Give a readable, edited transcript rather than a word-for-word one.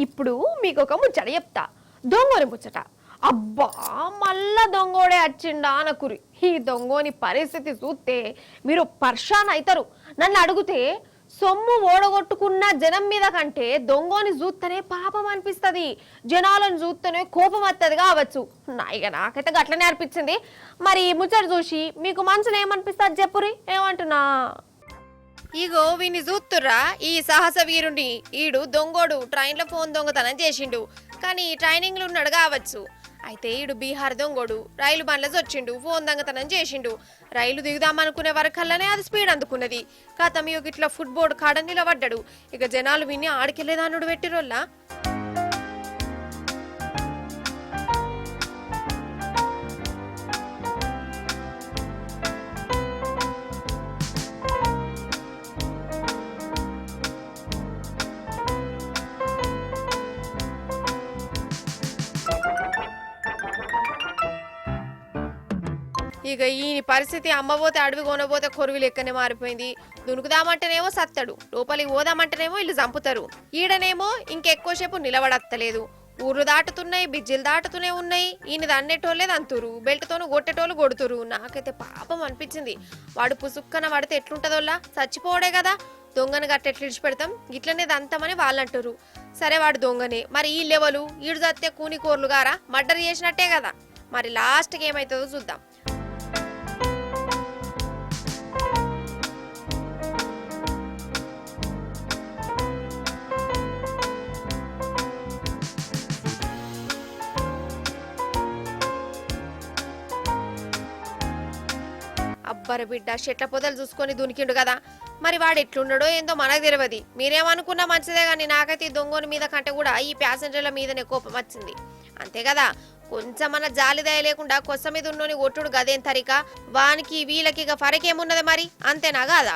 ఇప్పుడు మీకు ఒక ముచ్చట చెప్తా. దొంగని ముచ్చట. అబ్బా, మళ్ళా దొంగోడే వచ్చిండా అనకురి. ఈ దొంగోని పరిస్థితి చూస్తే మీరు పర్షాన్ అవుతారు. నన్ను అడిగితే సొమ్ము ఓడగొట్టుకున్న జనం మీద కంటే దొంగోని చూస్తేనే పాపం అనిపిస్తుంది, జనాలను చూస్తేనే కోపం వస్తుంది కావచ్చు. నాకైతే గట్లనే అనిపించింది. మరి ఈ ముచ్చట చూసి మీకు మనసులో ఏమనిపిస్తుంది చెప్పురి, ఏమంటున్నా? ఇగో వీని చూస్తుర్రా, ఈ సాహస వీరుణ్ణి. ఈడు దొంగోడు ట్రైన్లో ఫోన్ దొంగతనం చేసిండు, కానీ ట్రైనింగ్లు ఉన్నాడు కావచ్చు. అయితే ఈడు బీహార్ దొంగోడు రైలు బండ్లకి వచ్చిండు, ఫోన్ దొంగతనం చేసిండు. రైలు దిగుదామనుకునే వరకల్లానే అది స్పీడ్ అందుకున్నది. కథం ఇట్లా ఫుట్బోర్డ్ కాడ నిలబడ్డాడు. ఇక జనాలు విని ఆడికెళ్ళేదానుడు పెట్టిరోల్లా. ఇక ఈయన పరిస్థితి అమ్మబోతే అడవి కొనబోతే కొరువు లెక్కనే మారిపోయింది. దునుకుదామంటేనేమో సత్తడు, లోపలికి పోదామంటేనేమో ఇల్లు చంపుతారు. ఈడనేమో ఇంకెక్కువసేపు నిలబడత్తలేదు. ఊర్లు దాటుతున్నాయి, బిజ్జిలు దాటుతూనే ఉన్నాయి. ఈయన దన్నేటోళ్ళే దంతురు, బెల్ట్తోను కొట్టేటోళ్ళు కొడుతురు. నాకైతే పాపం అనిపించింది. వాడు పుసుక్కన పడితే ఎట్లుంటదోల్లా, చచ్చిపోవడే కదా. దొంగను గట్టెట్లు ఇడిచిపెడతాం, ఇట్లనే దంతామని వాళ్ళంటారు. సరే వాడు దొంగనే, మరి ఈ లెవెలు ఈడు చస్తే కూని కోర్లు గారా, మర్డర్ చేసినట్టే కదా. మరి లాస్ట్కి ఏమవుతుందో చూద్దాం. అబ్బర బిడ్డ, చెట్ల పొదలు చూసుకొని దునికిండు కదా. మరి వాడు ఎట్లున్నాడో ఏందో మనకు తెలియదు. మీరేమనుకున్నా మంచిదే, కానీ నాకైతే ఈ దొంగని మీద కంటే కూడా ఈ ప్యాసింజర్ల మీదనే కోపం వచ్చింది. అంతే కదా, కొంచెం మన జాలి దయ లేకుండా కొత్త మీద ఉన్నోని ఒట్టుడు గదేం తరిక. వానికి వీళ్ళకి ఇక ఫరకేమున్నది మరి, అంతేనా కాదా?